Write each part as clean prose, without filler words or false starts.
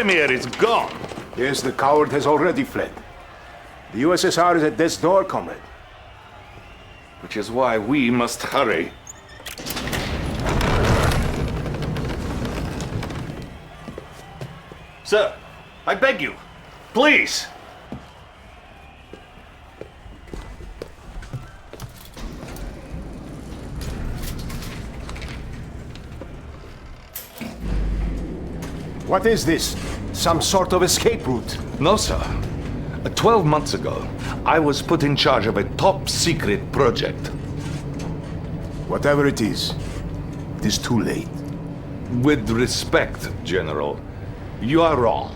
Premier is gone. Yes, the coward has already fled. The USSR is at death's door, comrade. Which is why we must hurry. Sir, I beg you, please. What is this? Some sort of escape route? No, sir. 12 months ago, I was put in charge of a top-secret project. Whatever it is too late. With respect, General, you are wrong.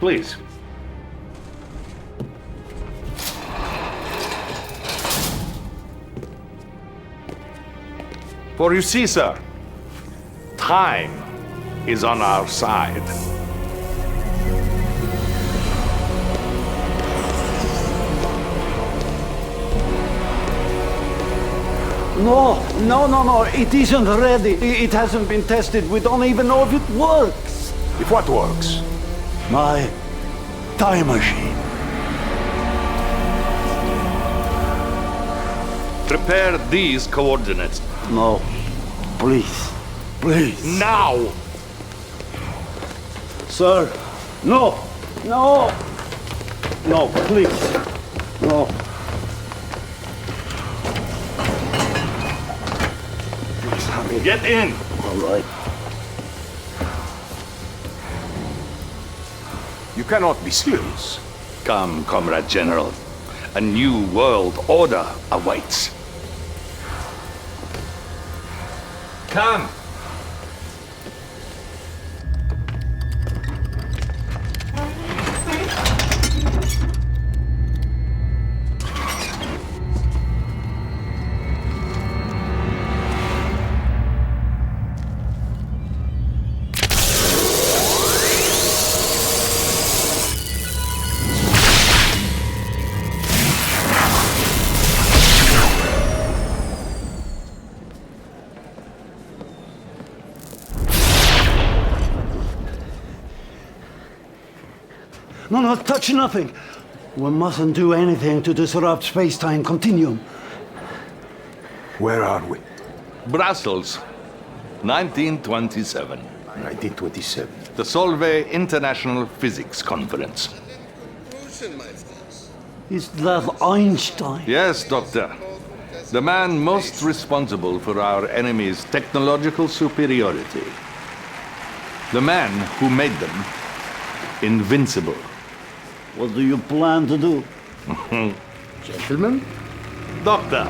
Please. For you see, sir, time is on our side. No, it isn't ready. It hasn't been tested. We don't even know if it works. If what works? My time machine. Prepare these coordinates. No, please. Now! Sir, no, please, no. Please, honey. Get in! All right. You cannot be serious. Come, Comrade General. A new world order awaits. Come! No, touch nothing. We mustn't do anything to disrupt space-time continuum. Where are we? Brussels, 1927. 1927. The Solvay International Physics Conference. Is that Einstein? Yes, Doctor. The man most responsible for our enemy's technological superiority. The man who made them invincible. What do you plan to do? Gentlemen? Doctor!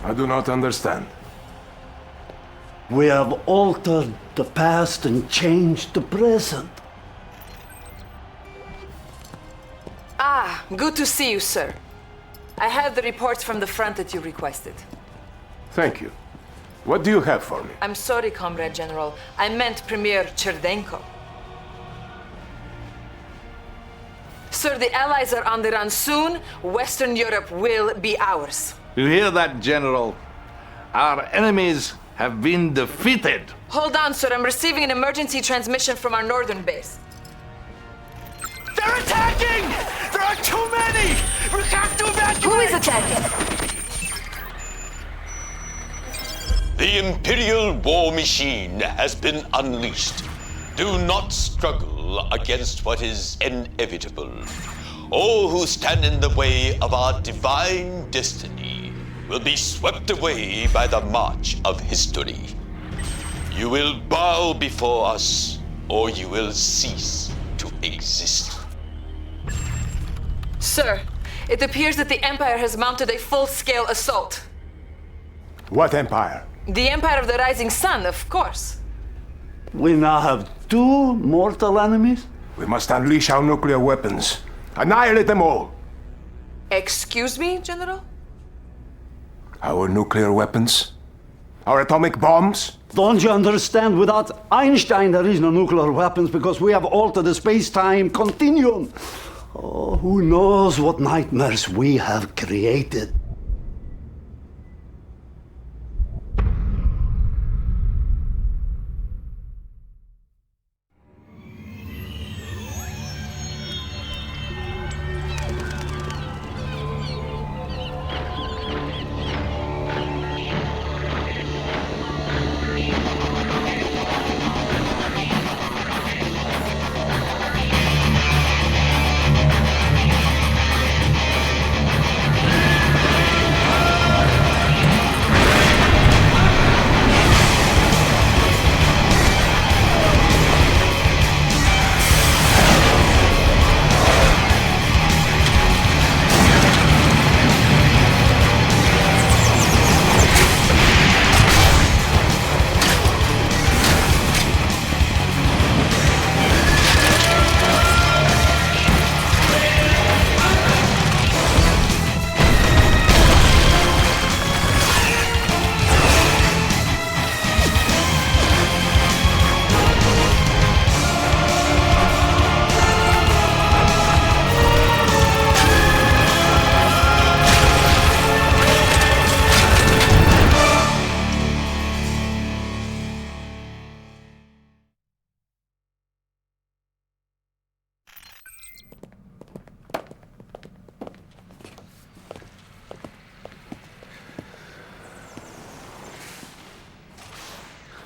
I do not understand. We have altered the past and changed the present. Ah, good to see you, sir. I have the reports from the front that you requested. Thank you. What do you have for me? I'm sorry, Comrade General. I meant Premier Cherdenko. Sir, the Allies are on the run soon. Western Europe will be ours. You hear that, General? Our enemies have been defeated. Hold on, sir. I'm receiving an emergency transmission from our northern base. They're attacking! There are too many! We have to evacuate! Who is attacking? The Imperial war machine has been unleashed. Do not struggle against what is inevitable. All who stand in the way of our divine destiny will be swept away by the march of history. You will bow before us, or you will cease to exist. Sir, it appears that the Empire has mounted a full-scale assault. What empire? The Empire of the Rising Sun, of course. We now have two mortal enemies? We must unleash our nuclear weapons. Annihilate them all. Excuse me, General? Our nuclear weapons? Our atomic bombs? Don't you understand? Without Einstein, there is no nuclear weapons because we have altered the space-time continuum. Oh, who knows what nightmares we have created.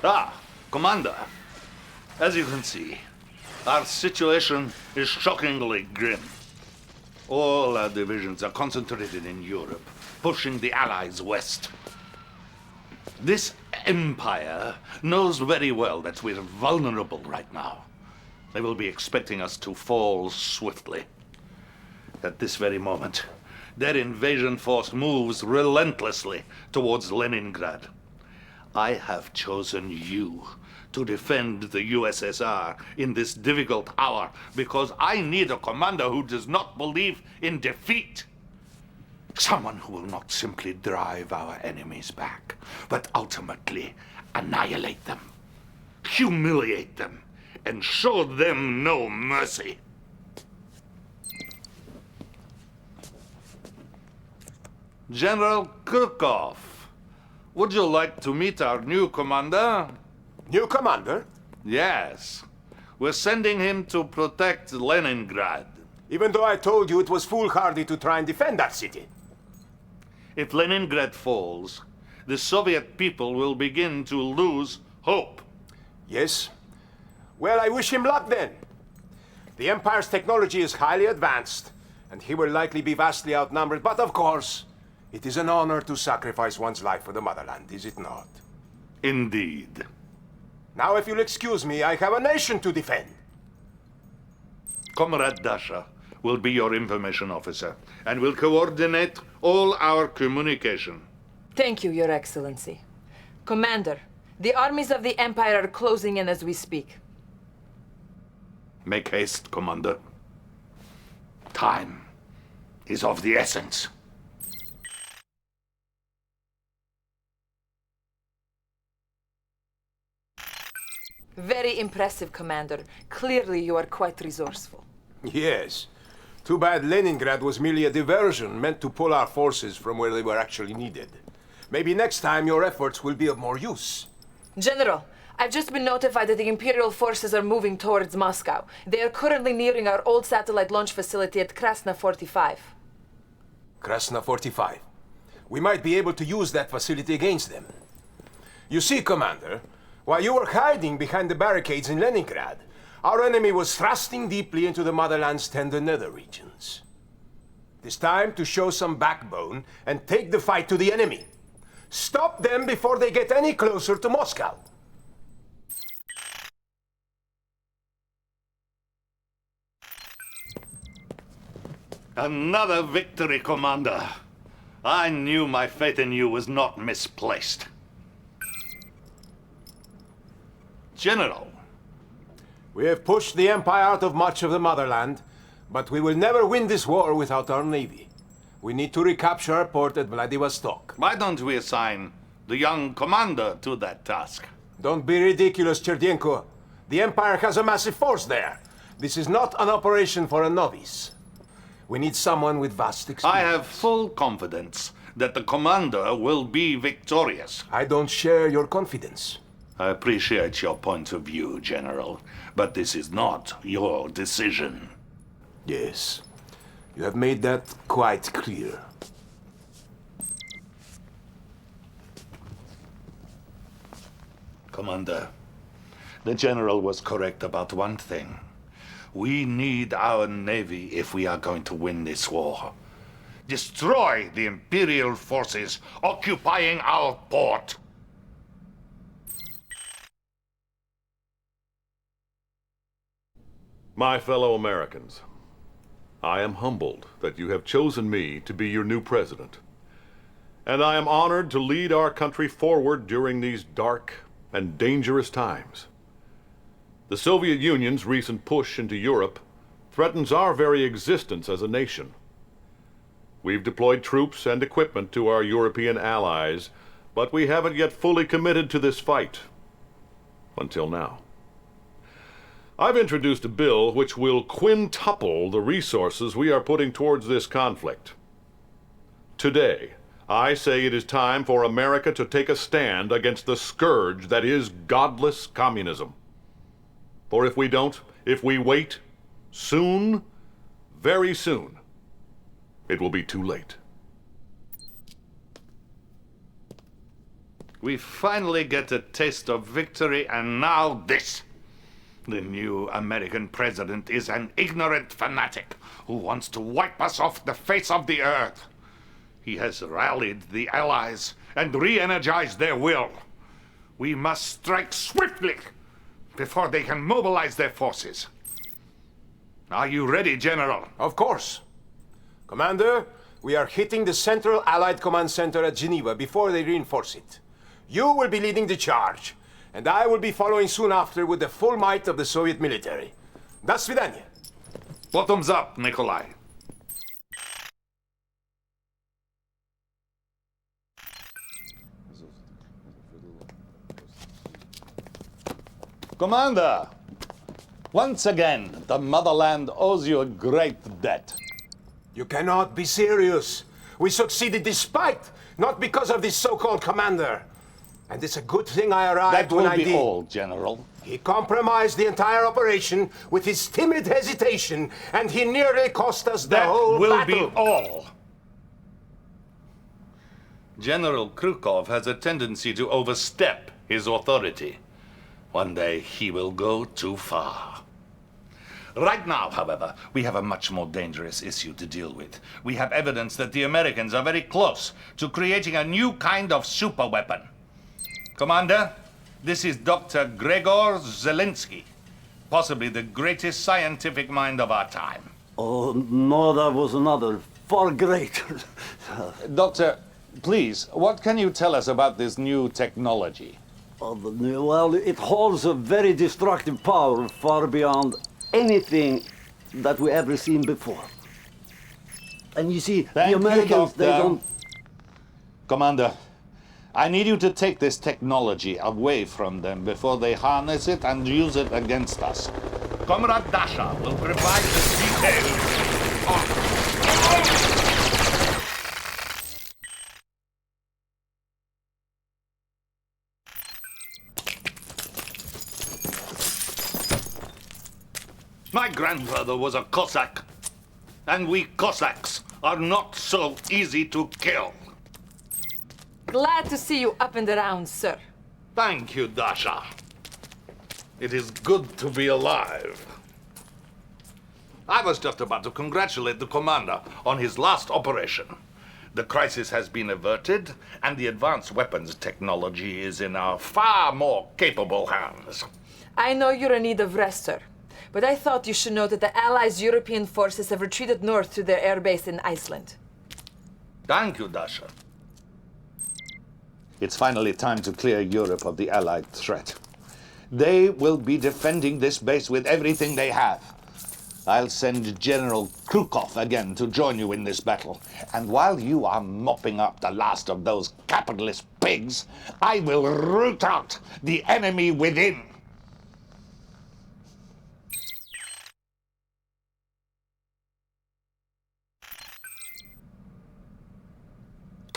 Ah, Commander. As you can see, our situation is shockingly grim. All our divisions are concentrated in Europe, pushing the Allies west. This empire knows very well that we're vulnerable right now. They will be expecting us to fall swiftly. At this very moment, their invasion force moves relentlessly towards Leningrad. I have chosen you to defend the USSR in this difficult hour because I need a commander who does not believe in defeat. Someone who will not simply drive our enemies back, but ultimately annihilate them, humiliate them, and show them no mercy. General Kirkov, would you like to meet our new commander? New commander? Yes. We're sending him to protect Leningrad. Even though I told you it was foolhardy to try and defend that city. If Leningrad falls, the Soviet people will begin to lose hope. Yes? Well, I wish him luck then. The Empire's technology is highly advanced, and he will likely be vastly outnumbered, but of course, it is an honor to sacrifice one's life for the motherland, is it not? Indeed. Now, if you'll excuse me, I have a nation to defend. Comrade Dasha will be your information officer and will coordinate all our communication. Thank you, Your Excellency. Commander, the armies of the Empire are closing in as we speak. Make haste, Commander. Time is of the essence. Very impressive, Commander. Clearly you are quite resourceful. Yes. Too bad Leningrad was merely a diversion meant to pull our forces from where they were actually needed. Maybe next time your efforts will be of more use. General, I've just been notified that the Imperial forces are moving towards Moscow. They are currently nearing our old satellite launch facility at Krasna 45. Krasna 45. We might be able to use that facility against them. You see, Commander, while you were hiding behind the barricades in Leningrad, our enemy was thrusting deeply into the motherland's tender nether regions. It is time to show some backbone and take the fight to the enemy. Stop them before they get any closer to Moscow. Another victory, Commander. I knew my faith in you was not misplaced. General. We have pushed the Empire out of much of the motherland, but we will never win this war without our navy. We need to recapture our port at Vladivostok. Why don't we assign the young commander to that task? Don't be ridiculous, Cherdenko. The Empire has a massive force there. This is not an operation for a novice. We need someone with vast experience. I have full confidence that the commander will be victorious. I don't share your confidence. I appreciate your point of view, General, but this is not your decision. Yes, you have made that quite clear. Commander, the General was correct about one thing. We need our Navy if we are going to win this war. Destroy the Imperial forces occupying our port. My fellow Americans, I am humbled that you have chosen me to be your new president. And I am honored to lead our country forward during these dark and dangerous times. The Soviet Union's recent push into Europe threatens our very existence as a nation. We've deployed troops and equipment to our European allies, but we haven't yet fully committed to this fight. Until now. I've introduced a bill which will quintuple the resources we are putting towards this conflict. Today, I say it is time for America to take a stand against the scourge that is godless communism. For if we don't, if we wait, soon, very soon, it will be too late. We finally get a taste of victory, and now this. The new American president is an ignorant fanatic who wants to wipe us off the face of the earth. He has rallied the Allies and re-energized their will. We must strike swiftly before they can mobilize their forces. Are you ready, General? Of course. Commander, we are hitting the Central Allied Command Center at Geneva before they reinforce it. You will be leading the charge, and I will be following soon after with the full might of the Soviet military. До свидания. Bottoms up, Nikolai. Commander, once again, the motherland owes you a great debt. You cannot be serious. We succeeded despite, not because of this so-called commander. And it's a good thing I arrived That when will I be did. all, General. He compromised the entire operation with his timid hesitation, and he nearly cost us the That whole will battle. be all. General Krukov has a tendency to overstep his authority. One day he will go too far. Right now, however, we have a much more dangerous issue to deal with. We have evidence that the Americans are very close to creating a new kind of superweapon. Commander, this is Dr. Gregor Zelensky, possibly the greatest scientific mind of our time. Oh, no, there was another, far greater. Doctor, please, what can you tell us about this new technology? Well, it holds a very destructive power far beyond anything that we ever seen before. And you see, Thank the Americans, you, they Doctor. don't... Commander, I need you to take this technology away from them before they harness it and use it against us. Comrade Dasha will provide the details. My grandfather was a Cossack, and we Cossacks are not so easy to kill. Glad to see you up and around, sir. Thank you, Dasha. It is good to be alive. I was just about to congratulate the commander on his last operation. The crisis has been averted, and the advanced weapons technology is in our far more capable hands. I know you're in need of rest, sir. But I thought you should know that the Allies' European forces have retreated north to their air base in Iceland. Thank you, Dasha. It's finally time to clear Europe of the Allied threat. They will be defending this base with everything they have. I'll send General Krukov again to join you in this battle. And while you are mopping up the last of those capitalist pigs, I will root out the enemy within.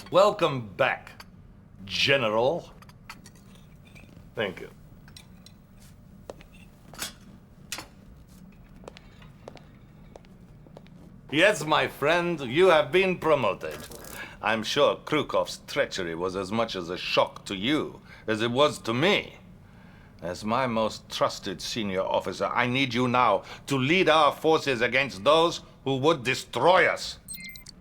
Welcome back, General. Thank you. Yes, my friend, you have been promoted. I'm sure Krukov's treachery was as much as a shock to you as it was to me. As my most trusted senior officer, I need you now to lead our forces against those who would destroy us.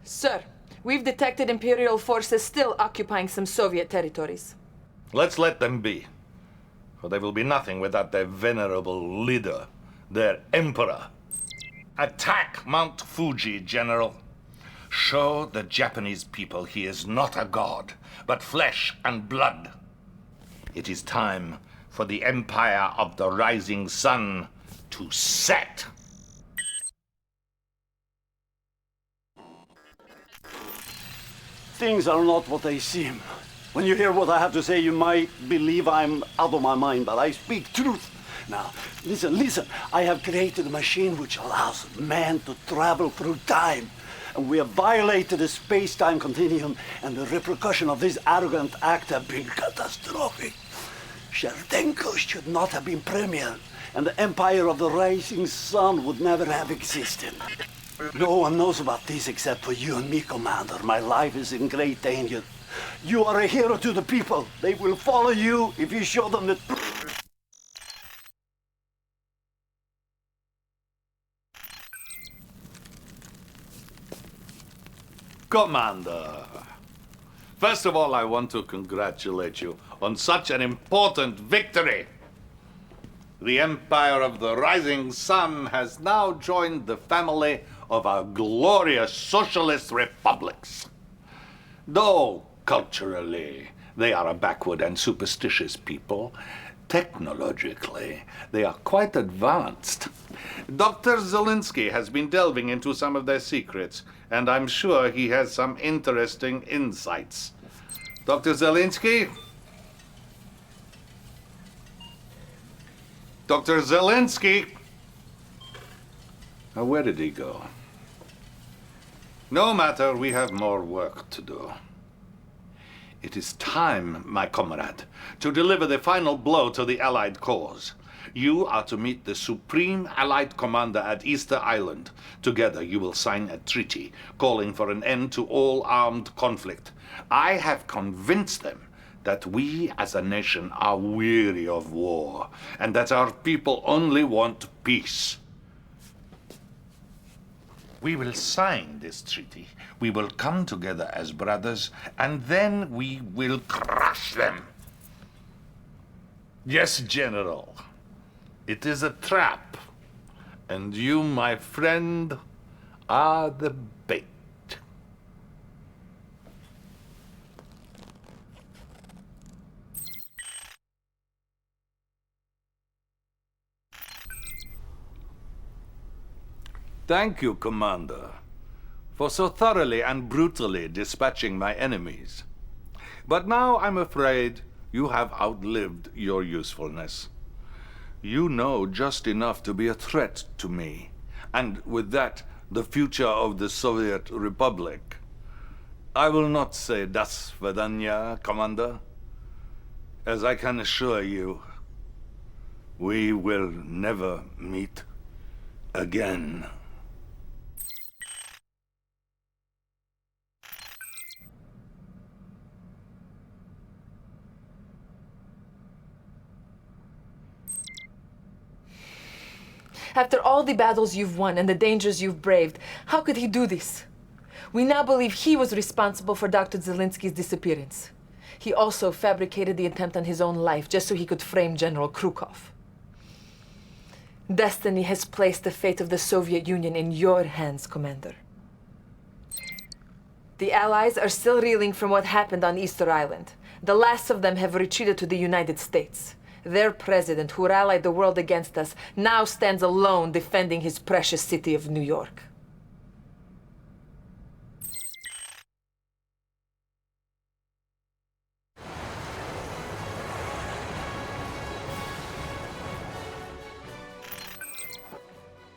Sir, we've detected Imperial forces still occupying some Soviet territories. Let's let them be. For they will be nothing without their venerable leader, their emperor. Attack Mount Fuji, General. Show the Japanese people he is not a god, but flesh and blood. It is time for the Empire of the Rising Sun to set. Things are not what they seem. When you hear what I have to say, you might believe I'm out of my mind, but I speak truth. Now, listen. I have created a machine which allows man to travel through time. And we have violated the space-time continuum, and the repercussions of this arrogant act have been catastrophic. Sherdenko should not have been premier, and the Empire of the Rising Sun would never have existed. No one knows about this except for you and me, Commander. My life is in great danger. You are a hero to the people. They will follow you if you show them the truth. Commander, first of all, I want to congratulate you on such an important victory. The Empire of the Rising Sun has now joined the family of our glorious socialist republics. Though culturally they are a backward and superstitious people, technologically they are quite advanced. Dr. Zelensky has been delving into some of their secrets, and I'm sure he has some interesting insights. Dr. Zelensky? Dr. Zelensky? Now, where did he go? No matter, we have more work to do. It is time, my comrade, to deliver the final blow to the Allied cause. You are to meet the Supreme Allied Commander at Easter Island. Together you will sign a treaty calling for an end to all armed conflict. I have convinced them that we as a nation are weary of war, and that our people only want peace. We will sign this treaty. We will come together as brothers, and then we will crush them. Yes, General. It is a trap, and you, my friend, are the bait. Thank you, Commander, for so thoroughly and brutally dispatching my enemies. But now I'm afraid you have outlived your usefulness. You know just enough to be a threat to me, and with that, the future of the Soviet Republic. I will not say das Svidaniya, Commander. As I can assure you, we will never meet again. After all the battles you've won and the dangers you've braved, how could he do this? We now believe he was responsible for Dr. Zelensky's disappearance. He also fabricated the attempt on his own life just so he could frame General Krukov. Destiny has placed the fate of the Soviet Union in your hands, Commander. The Allies are still reeling from what happened on Easter Island. The last of them have retreated to the United States. Their president, who rallied the world against us, now stands alone defending his precious city of New York.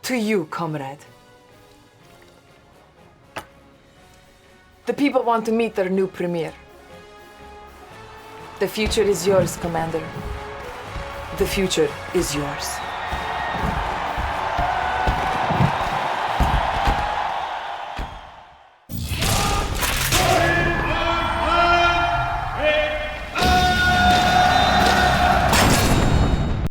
To you, comrade. The people want to meet their new premier. The future is yours, Commander. The future is yours.